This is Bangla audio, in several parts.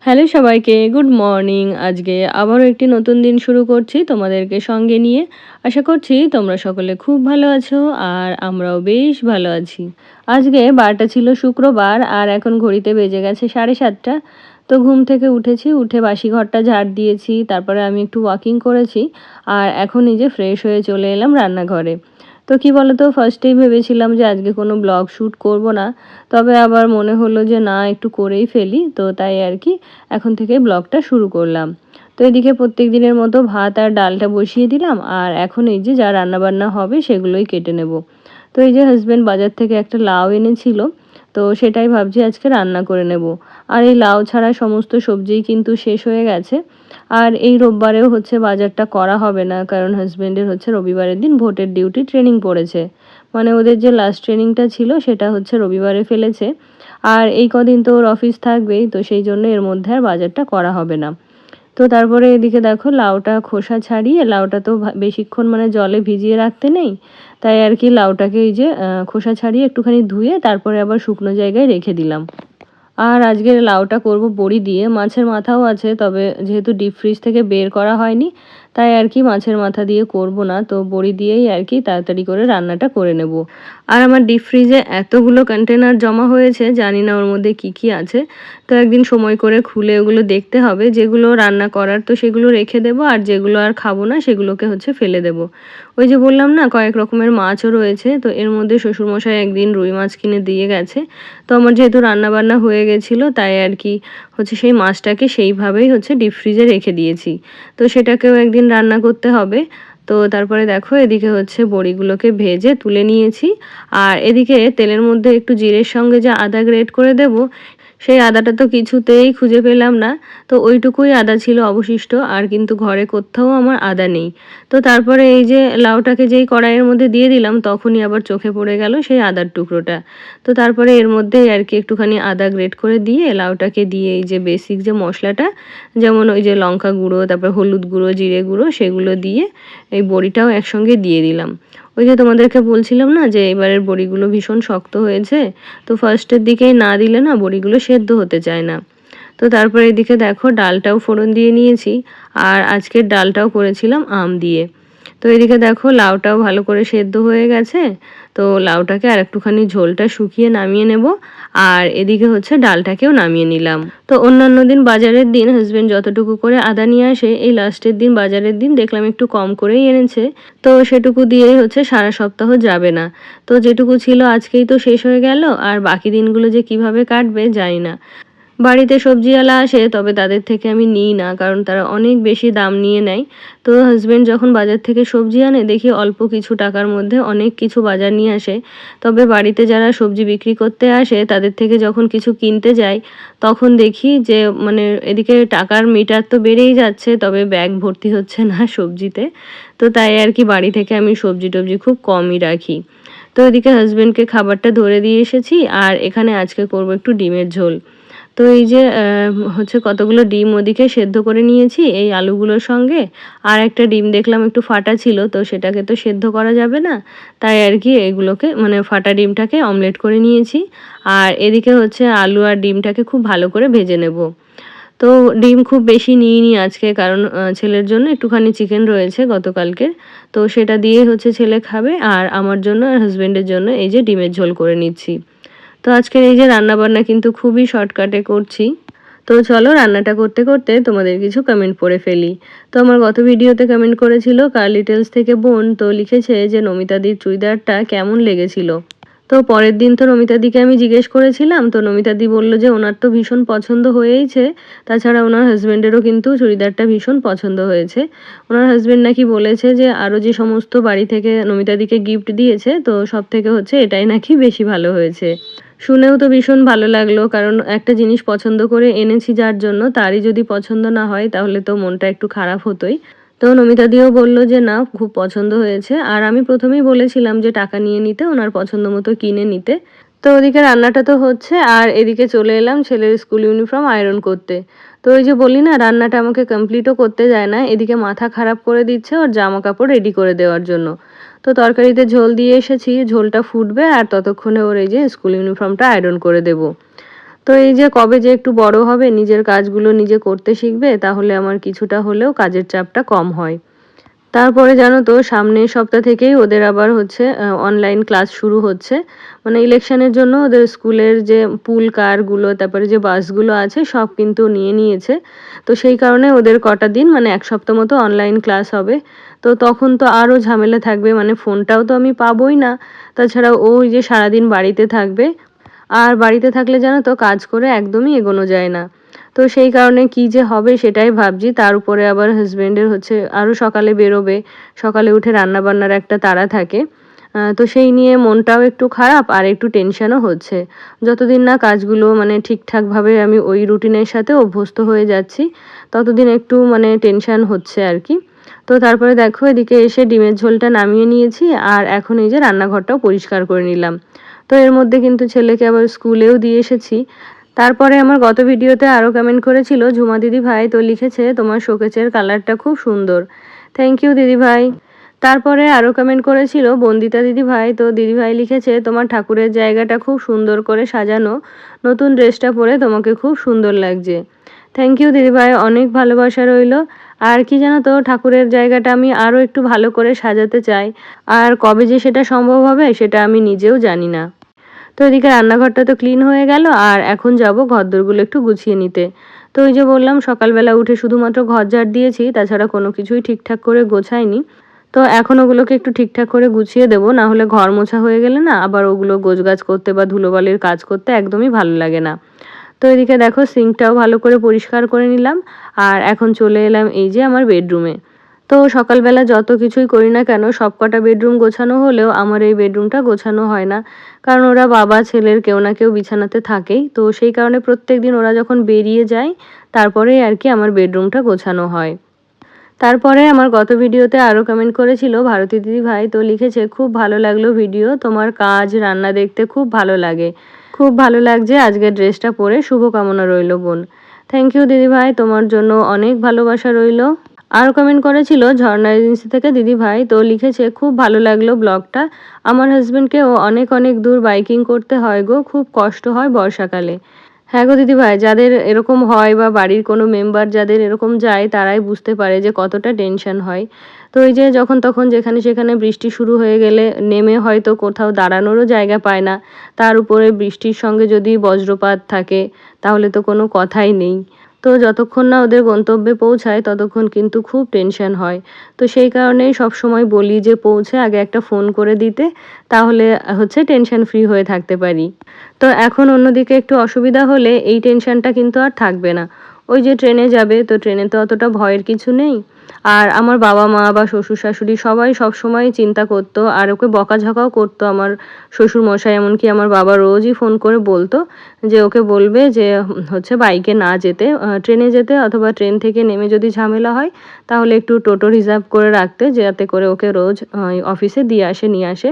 হ্যালো সবাইকে, গুড মর্নিং। আজকে আবারও একটি নতুন দিন শুরু করছি তোমাদেরকে সঙ্গে নিয়ে। আশা করছি তোমরা সকলে খুব ভালো আছো আর আমরাও বেশ ভালো আছি। আজকে বারটা ছিল শুক্রবার আর এখন ঘড়িতে বেজে গেছে 7:30। তো ঘুম থেকে উঠেছি, উঠে বাসি ঘরটা ঝাড় দিয়েছি, তারপরে আমি একটু ওয়াকিং করেছি আর এখন এই যে ফ্রেশ হয়ে চলে এলাম রান্নাঘরে। তো কি বলতো, ফার্স্টেই ভেবেছিলাম যে আজকে কোনো ব্লগ শ্যুট করব না, তবে আবার মনে হলো যে না, একটু করেই ফেলি, তো তাই আর কি এখন থেকে ব্লগটা শুরু করলাম। তো এদিকে প্রত্যেক দিনের মতো ভাত আর ডালটা বসিয়ে দিলাম আর এখন এই যে যা রান্নাবান্না হবে সেগুলোই কেটে নেব। তো এই যে হাজব্যান্ড বাজার থেকে একটা লাউ এনেছিল, তো সেটাই ভাবছি আজকে রান্না করে নেব। আর এই লাউ ছাড়া সমস্ত সবজিই কিন্তু শেষ হয়ে গেছে। আর এই রোববারেও হচ্ছে বাজারটা করা হবে না, কারণ হাজব্যান্ডের হচ্ছে রবিবারের দিন ভোটের ডিউটি ট্রেনিং পড়েছে। মানে ওদের যে লাস্ট ট্রেনিংটা ছিল সেটা হচ্ছে রবিবারে ফেলেছে। আর এই কদিন তো ওর অফিস থাকবেই, তো সেই জন্য এর মধ্যে আর বাজারটা করা হবে না। তো তারপরে এদিকে দেখো লাউটা খোসা ছাড়িয়ে, লাউটা তো বেশিক্ষণ মানে জলে ভিজিয়ে রাখতে নেই, তাই আর কি লাউটাকে এই যে খোসা ছাড়িয়ে একটুখানি ধুয়ে তারপরে আবার শুকনো জায়গায় রেখে দিলাম। আর আজকের লাউটা করব বড়ি দিয়ে। মাছের মাথাও আছে, তবে যেহেতু ডিপ ফ্রিজ থেকে বের করা হয়নি, তাই আর কি মাছের মাথা দিয়ে করব না, তো বড়ি দিয়েই আর কি তাড়াতাড়ি করে রান্নাটা করে নেব। আর আমার ডিপ ফ্রিজে এতগুলো কন্টেনার জমা হয়েছে, জানি না ওর মধ্যে কি কি আছে। তো একদিন সময় করে খুলে ওগুলো দেখতে হবে। যেগুলো রান্না করার তো সেগুলো রেখে দেবো, আর যেগুলো আর খাবো না সেগুলোকে হচ্ছে ফেলে দেবো। ওই যে বললাম না, কয়েক রকমের মাছও রয়েছে, তো এর মধ্যে শ্বশুরমশাই একদিন রুই মাছ কিনে দিয়ে গেছে। তো আমার যেহেতু রান্নাবান্না হয়ে গেছিলো, তাই আর কি হচ্ছে সেই মাছটাকে সেইভাবেই হচ্ছে ডিপ ফ্রিজে রেখে দিয়েছি। তো সেটাকেও একদিন রান্না করতে হবে। তো তারপরে দেখো এদিকে হচ্ছে বড়িগুলোকে ভেজে তুলে নিয়েছি। আর এদিকে তেলের মধ্যে একটু জিরের সঙ্গে যে আদা গ্রেট করে দেব, সেই আদাটা তো কিছুতেই খুঁজে পেলাম না। তো ওইটুকুই আদা ছিল অবশিষ্ট, আর কিন্তু ঘরে কোথাও আমার আদা নেই। তো তারপরে এই যে লাউটাকে যেই কড়াইয়ের মধ্যে দিয়ে দিলাম, তখনই আবার চোখে পড়ে গেল সেই আদার টুকরোটা। তো তারপরে এর মধ্যেই আর কি একটুখানি আদা গ্রেট করে দিয়ে লাউটাকে দিয়ে এই যে বেসিক যে মশলাটা, যেমন ওই যে লঙ্কা গুঁড়ো, তারপর হলুদ গুঁড়ো, জিরে গুঁড়ো, সেগুলো দিয়ে এই বড়িটাও একসঙ্গে দিয়ে দিলাম। ওই যে তোমাদেরকে বলছিলাম না যে এবারের বড়িগুলো ভীষণ শক্ত হয়েছে, তো ফার্স্টের দিকেই না দিলে না বড়িগুলো সেদ্ধ হতে চায় না। তো তারপরে এদিকে দেখো ডালটাও ফোড়ন দিয়ে নিয়েছি, আর আজকের ডালটাও করেছিলাম আম দিয়ে। তো এদিকে দেখো লাউটাও ভালো করে সেদ্ধ হয়ে গেছে। তো লাউটাকে আর একটুখানি ঝোলটা শুকিয়ে নামিয়ে নেব, আর এদিকে হচ্ছে ডালটাকেও নামিয়ে নিলাম। তো অন্যান্য দিন বাজারের দিন হাজবেন্ড যতটুকু করে আদা নিয়ে আসে, এই লাস্টের দিন বাজারের দিন দেখলাম একটু কম করেই এনেছে। তো সেটুকু দিয়েই হচ্ছে সারা সপ্তাহ যাবে না। তো যেটুকু ছিল আজকেই তো শেষ হয়ে গেল, আর বাকি দিনগুলো যে কিভাবে কাটবে জানি না। বাড়িতে সবজিওয়ালা আসে, তবে তাদের থেকে আমি নিই না, কারণ তারা অনেক বেশি দাম নিয়ে নেয়। তো হাজব্যান্ড যখন বাজার থেকে সবজি আনে, দেখি অল্প কিছু টাকার মধ্যে অনেক কিছু বাজার নিয়ে আসে। তবে বাড়িতে যারা সবজি বিক্রি করতে আসে তাদের থেকে যখন কিছু কিনতে যাই, তখন দেখি যে মানে এদিকে টাকার মিটার তো বেড়েই যাচ্ছে, তবে ব্যাগ ভর্তি হচ্ছে না সবজিতে। তো তাই আর কি বাড়ি থেকে আমি সবজি টবজি খুব কমই রাখি। তো এদিকে হাজব্যান্ডকে খাবারটা ধরে দিয়ে এসেছি, আর এখানে আজকে করব একটু ডিমের ঝোল। তো এই যে হচ্ছে কতগুলো ডিম ওদিকে সেদ্ধ করে নিয়েছি এই আলুগুলোর সঙ্গে। আর একটা ডিম দেখলাম একটু ফাটা ছিল, তো সেটাকে তো সেদ্ধ করা যাবে না, তাই আর কি এগুলোকে মানে ফাটা ডিমটাকে অমলেট করে নিয়েছি। আর এদিকে হচ্ছে আলু আর ডিমটাকে খুব ভালো করে ভেজে নেব। তো ডিম খুব বেশি নিইনি আজকে, কারণ ছেলের জন্য একটুখানি চিকেন রয়েছে গতকালকের, তো সেটা দিয়েই হচ্ছে ছেলে খাবে, আর আমার জন্য আর হাজব্যান্ডের জন্য এই যে ডিমের ঝোল করে নিচ্ছি। তো আজকের এই যে রান্নাবান্না কিন্তু খুবই শর্টকাটে করছি। তো চলো রান্নাটা করতে করতে তোমাদের কিছু কমেন্ট পড়ে ফেলি। তো আমার গত ভিডিওতে কমেন্ট করেছিল কার্লি টেলস থেকে বোন, তো লিখেছে যে নমিতাদির চুড়িদারটা কেমন লেগেছিল। তো পরের দিন তো নমিতাদিকে আমি জিজ্ঞেস করেছিলাম, তো নমিতাদি বলল যে ওনার তো ভীষণ পছন্দ হয়েইছে, তাছাড়া ওনার হাজব্যান্ডেরও কিন্তু চুড়িদারটা ভীষণ পছন্দ হয়েছে। ওনার হাজব্যান্ড নাকি বলেছে যে আরও যে সমস্ত বাড়ি থেকে নমিতাদিকে গিফট দিয়েছে, তো সব থেকে হচ্ছে এটাই নাকি বেশি ভালো হয়েছে। শুনেও তো ভীষণ ভালো লাগলো, কারণ একটা জিনিস পছন্দ করে এনেছি যার জন্য, তারই যদি পছন্দ না হয় তাহলে তো মনটা একটু খারাপ হতোই। তো নমিতাদিও বলল যে না, খুব পছন্দ হয়েছে। আর আমি প্রথমেই বলেছিলাম যে টাকা নিয়ে নিতে, ওনার পছন্দ মতো কিনে নিতে। তো ওদিকে রান্নাটা তো হচ্ছে, আর এদিকে চলে এলাম ছেলের স্কুল ইউনিফর্ম আয়রন করতে। তো ওই যে বলি না, রান্নাটা আমাকে কমপ্লিটও করতে যায় না, এদিকে মাথা খারাপ করে দিচ্ছে ওর জামা কাপড় রেডি করে দেওয়ার জন্য। তো তরকারিতে ঝোল দিয়ে এসেছি, ঝোলটা ফুটবে আর ততক্ষণে ওর এই যে স্কুল ইউনিফর্মটা আয়রন করে দেব। তো এই যে কবে যে একটু বড় হবে, নিজের কাজগুলো নিজে করতে শিখবে, তাহলে আমার কিছুটা হলেও কাজের চাপটা কম হয়। তারপরে জানো তো সামনের সপ্তাহ থেকেই ওদের আবার হচ্ছে অনলাইন ক্লাস শুরু হচ্ছে। মানে ইলেকশনের জন্য ওদের স্কুলের যে পুল কারগুলো, তারপরে যে বাসগুলো আছে সব কিন্তু নিয়ে নিয়েছে। তো সেই কারণে ওদের কটা দিন মানে ১ সপ্তাহ মতো অনলাইন ক্লাস হবে। তো তখন তো আরও ঝামেলা থাকবে, মানে ফোনটাও তো আমি পাবোই না। তাছাড়া ও ওই যে সারাদিন বাড়িতে থাকবে। আর বাড়িতে থাকলে জানো তো কাজ করে একদমই এগোনো যায় না। তো সেই কারণে কি যে হবে সেটাই ভাবছি। তার উপরে আবার হাসব্যান্ডের হচ্ছে আরও সকালে বেরোবে। সকালে উঠে রান্নাবান্নার একটা তাড়া থাকে। তো সেই নিয়ে মনটাও একটু খারাপ আর একটু টেনশনও হচ্ছে। যতদিন না কাজগুলো মানে ঠিকঠাকভাবে আমি ওই রুটিনের সাথে অভ্যস্ত হয়ে যাচ্ছি, ততদিন একটু মানে টেনশন হচ্ছে আরকি। তো তারপরে দেখো এদিকে এসে ডিমের ঝোলটা নামিয়ে নিয়েছি আর এখন এই যে রান্নাঘরটাও পরিষ্কার করে নিলাম। তো এর মধ্যে কিন্তু ছেলেকে আবার স্কুলেও দিয়ে এসেছি। তারপরে আমার গত ভিডিওতে আরও কমেন্ট করেছিল ঝুমা দিদিভাই, তো লিখেছে তোমার শোকেসের কালারটা খুব সুন্দর। থ্যাংক ইউ দিদিভাই। তারপরে আরও কমেন্ট করেছিল বন্দিতা দিদিভাই, তো দিদিভাই লিখেছে তোমার ঠাকুরের জায়গাটা খুব সুন্দর করে সাজানো, নতুন ড্রেসটা পরে তোমাকে খুব সুন্দর লাগছে। থ্যাংক ইউ দিদিভাই, অনেক ভালোবাসা রইলো। আর কি জানো তো ঠাকুরের জায়গাটা আমি আরও একটু ভালো করে সাজাতে চাই। আর কবে যে সেটা সম্ভব হবে সেটা আমি নিজেও জানি না। তো এদিকে রান্নাঘরটা তো ক্লিন হয়ে গেল আর এখন যাব ঘরদোরগুলো একটু গুছিয়ে নিতে। তো ওই যে বললাম সকালবেলা উঠে শুধুমাত্র ঘর ঝাড় দিয়েছি, তাছাড়া কোনো কিছুই ঠিকঠাক করে গোছাইনি। তো এখন ওগুলোকে একটু ঠিকঠাক করে গুছিয়ে দেবো, না হলে ঘর মোছা হয়ে গেলে না আবার ওগুলো গোছগাছ করতে বা ধুলোবালির কাজ করতে একদমই ভালো লাগে না। তো এদিকে দেখো সিঙ্কটাও ভালো করে পরিষ্কার করে নিলাম আর এখন চলে এলাম এই যে আমার বেডরুমে। তো সকালবেলা যত কিছুই করি না কেন সবকটা বেডরুম গোছানো হলেও আমার এই বেডরুমটা গোছানো হয় না। কারণ ওরা বাবা ছেলের কেউ না কেউ বিছানাতে থাকেই। তো সেই কারণে প্রত্যেকদিন ওরা যখন বেরিয়ে যায় তারপরেই আর কি আমার বেডরুমটা গোছানো হয়। তারপরে আমার গত ভিডিওতে আরও কমেন্ট করেছিল ভারতী দিদিভাই, তো লিখেছে খুব ভালো লাগলো ভিডিও, তোমার কাজ রান্না দেখতে খুব ভালো লাগে। খুব ভালো লাগছে আজকের ড্রেসটা পরে, শুভকামনা রইলো বোন। থ্যাংক ইউ দিদিভাই, তোমার জন্য অনেক ভালোবাসা রইলো। আরও কমেন্ট করেছিল ঝর্ণা এজেন্সি থেকে দিদিভাই, তো লিখেছে খুব ভালো লাগলো ব্লগটা। আমার হাজবেন্ডকেও অনেক অনেক দূর বাইকিং করতে হয় গো, খুব কষ্ট হয় বর্ষাকালে। হ্যাঁ গো দিদিভাই, যাদের এরকম হয় বা বাড়ির কোনো মেম্বার যাদের এরকম যায় তারাই বুঝতে পারে যে কতটা টেনশন হয়। তো এই যে যখন তখন যেখানে সেখানে বৃষ্টি শুরু হয়ে গেলে নেমে হয়তো কোথাও দাঁড়ানোরও জায়গা পায় না। তার উপরে বৃষ্টির সঙ্গে যদি বজ্রপাত থাকে তাহলে তো কোনো কথাই নেই। তো যতক্ষণ না ওদের গন্তব্যে পৌঁছায় ততক্ষণ কিন্তু খুব টেনশন হয়। তো সেই কারণেই সবসময় বলি যে পৌঁছে আগে একটা ফোন করে দিতে, তাহলে হচ্ছে টেনশন ফ্রি হয়ে থাকতে পারি। তো এখন অন্যদিকে একটু অসুবিধা হলে এই টেনশনটা কিন্তু আর থাকবে না। ওই যে ট্রেনে যাবে, তো ট্রেনে তো অতটা ভয়ের কিছু নেই। আর আমার বাবা-মা বা শ্বশুর-শাশুড়ি সবাই সবসময় চিন্তা করতো আর ওকে বকাঝকাও করতো আমার শ্বশুরমশাই। এমনকি আমার বাবা রোজই ফোন করে বলতো যে ওকে বলবে যে হচ্ছে বাইকে না যেতে, ট্রেনে যেতে, অথবা ট্রেন থেকে নেমে যদি ঝামেলা হয় তাহলে একটু টোটো রিজার্ভ করে রাখতে, যাতে করে ওকে রোজ অফিসে দিয়ে আসে নিয়ে আসে।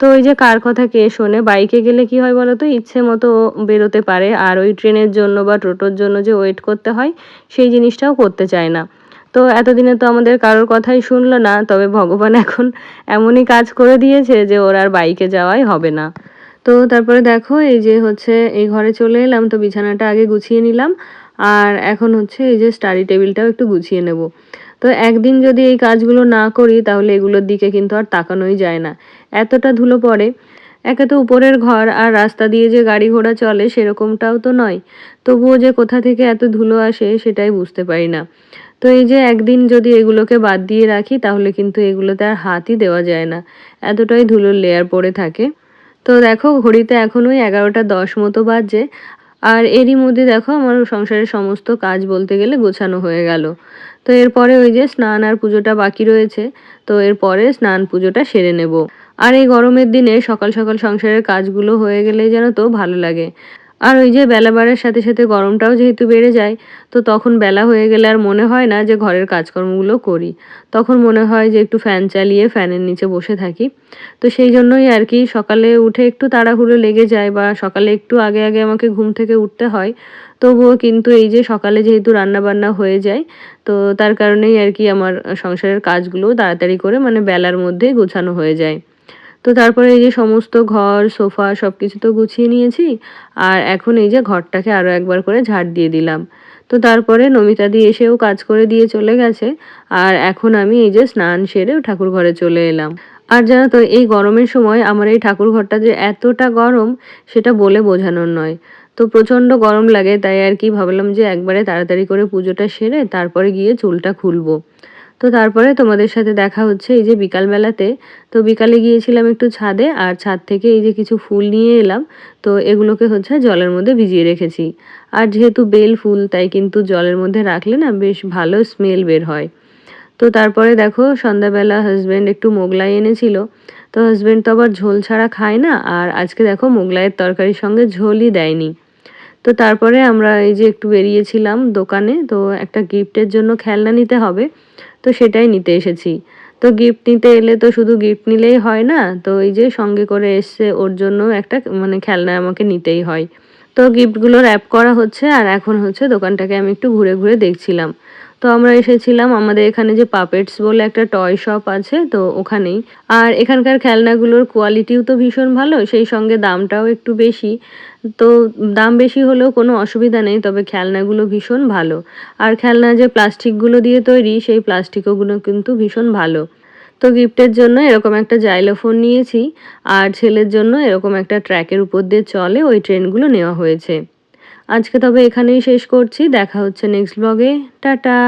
তো ওই যে কার কথা কে শোনে, বাইকে গেলে কি হয় বলো তো ইচ্ছে মতো বেরোতে পারে, আর ওই ট্রেনের জন্য বা টোটোর জন্য যে ওয়েট করতে হয় সেই জিনিসটাও করতে চায় না। তো এতদিনে তো আমাদের কারোর কথাই শুনলো না, তবে ভগবান এখন এমনই কাজ করে দিয়েছে যে ওর আর বাইকে যাওয়াই হবে না। তো তারপরে দেখো এই যে হচ্ছে এই ঘরে চলে এলাম, তো বিছানাটা আগে গুছিয়ে নিলাম আর এখন হচ্ছে এই যে স্টাডি টেবিলটাও একটু গুছিয়ে নেব। তো একদিন যদি এই কাজগুলো না করি তাহলে এগুলোর দিকে কিন্তু আর তাকানোই যায় না, এতটা ধুলো পড়ে। একে তো উপরের ঘর আর রাস্তা দিয়ে যে গাড়ি ঘোড়া চলে সেরকমটাও তো নয়, তবুও যে কোথা থেকে এত ধুলো আসে সেটাই বুঝতে পারি না। তো এই যে একদিন যদি এগুলোকে বাদ দিয়ে রাখি তাহলে কিন্তু এগুলোতে আর হাতই দেওয়া যায় না, এতটাই ধুলোর লেয়ার পড়ে থাকে। তো দেখো ঘড়িতে এখন ওই 11টা 10 মতো বাজছে। আর এরই মধ্যে দেখো আমার সংসারের সমস্ত কাজ বলতে গেলে গোছানো হয়ে গেল। তো এরপরে ওই যে স্নান আর পুজোটা বাকি রয়েছে, তো এরপরে স্নান পুজোটা সেরে নেব। আর এই গরমের দিনে সকাল সকাল সংসারের কাজগুলো হয়ে গেলেই যেন তো ভালো লাগে। আর ওই যে বেলা বাড়ার সাথে সাথে গরমটাও যেহেতু বেড়ে যায়, তো তখন বেলা হয়ে গেলে আর মনে হয় না যে ঘরের কাজকর্মগুলো করি। তখন মনে হয় যে একটু ফ্যান চালিয়ে ফ্যানের নিচে বসে থাকি। তো সেই জন্যই আর কি সকালে উঠে একটু তাড়াহুড়ো লেগে যায় বা সকালে একটু আগে আগে আমাকে ঘুম থেকে উঠতে হয়। তবুও কিন্তু এই যে সকালে যেহেতু রান্নাবান্না হয়ে যায়, তো তার কারণেই আর কি আমার সংসারের কাজগুলো তাড়াতাড়ি করে মানে বেলার মধ্যেই গোছানো হয়ে যায়। তো তারপরে এই যে সমস্ত ঘর, সোফা সবকিছু তো গুছিয়ে নিয়েছি। আর এখন এই যে ঘরটাকে আরো একবার করে ঝাড় দিয়ে দিলাম। তো তারপরে নমিতাদি এসেও কাজ করে দিয়ে চলে গেছে। আর এখন আমি এই যে স্নান সেরে ঠাকুর ঘরে চলে এলাম। আর জানো তো এই গরমের সময় আমার এই ঠাকুর ঘরটা যে এতটা গরম সেটা বলে বোঝানোর নয়। তো প্রচণ্ড গরম লাগে, তাই আর কি ভাবলাম যে একবারে তাড়াতাড়ি করে পুজোটা সেরে তারপরে গিয়ে চুলটা খুলবো। তো তারপরে তোমাদের সাথে দেখা হচ্ছে এই যে বিকালবেলাতে। তো বিকালে গিয়েছিলাম একটু ছাদে, আর ছাদ থেকে এই যে কিছু ফুল নিয়ে এলাম। তো এগুলোকে হচ্ছে জলের মধ্যে ভিজিয়ে রেখেছি। আর যেহেতু বেল ফুল তাই কিন্তু জলের মধ্যে রাখলে না বেশ ভালো স্মেল বের হয়। তো তারপরে দেখো সন্ধ্যাবেলা হাসব্যান্ড একটু মোগলাই এনেছিল। তো হাসব্যান্ড তো আবার ঝোল ছাড়া খায় না, আর আজকে দেখো মোগলাইয়ের তরকারির সঙ্গে ঝোলই দেয়নি। তো তারপরে আমরা এই যে একটু বেরিয়েছিলাম দোকানে, তো একটা গিফটের জন্য খেলনা নিতে হবে, তো সেটাই নিতে এসেছি। তো গিফট নিতে এলে তো শুধু গিফট নিলেই হয় না, তো এই যে সঙ্গে করে এসছে ওর জন্য একটা মানে খেলনা আমাকে নিতেই হয়। তো গিফটগুলো র্যাপ করা হচ্ছে, আর এখন হচ্ছে দোকানটাকে আমি একটু ঘুরে ঘুরে দেখছিলাম। তো আমরা এসেছিলাম আমাদের এখানে যে পাপেটস বলে একটা টয় শপ আছে, তো ওখানেই। আর এখানকার খেলনাগুলোর কোয়ালিটিও তো ভীষণ ভালো, সেই সঙ্গে দামটাও একটু বেশি। তো দাম বেশি হলেও কোনো অসুবিধা নেই, তবে খেলনাগুলো ভীষণ ভালো। আর খেলনা যে প্লাস্টিকগুলো দিয়ে তৈরি সেই প্লাস্টিকগুলো কিন্তু ভীষণ ভালো। তো গিফটের জন্য এরকম একটা জাইলোফোন নিয়েছি, আর ছেলের জন্য এরকম একটা ট্র্যাকের উপর দিয়ে চলে ওই ট্রেনগুলো নেওয়া হয়েছে। আজকে তবে এখানেই শেষ করছি, দেখা হচ্ছে নেক্সট ব্লগে। টাটা।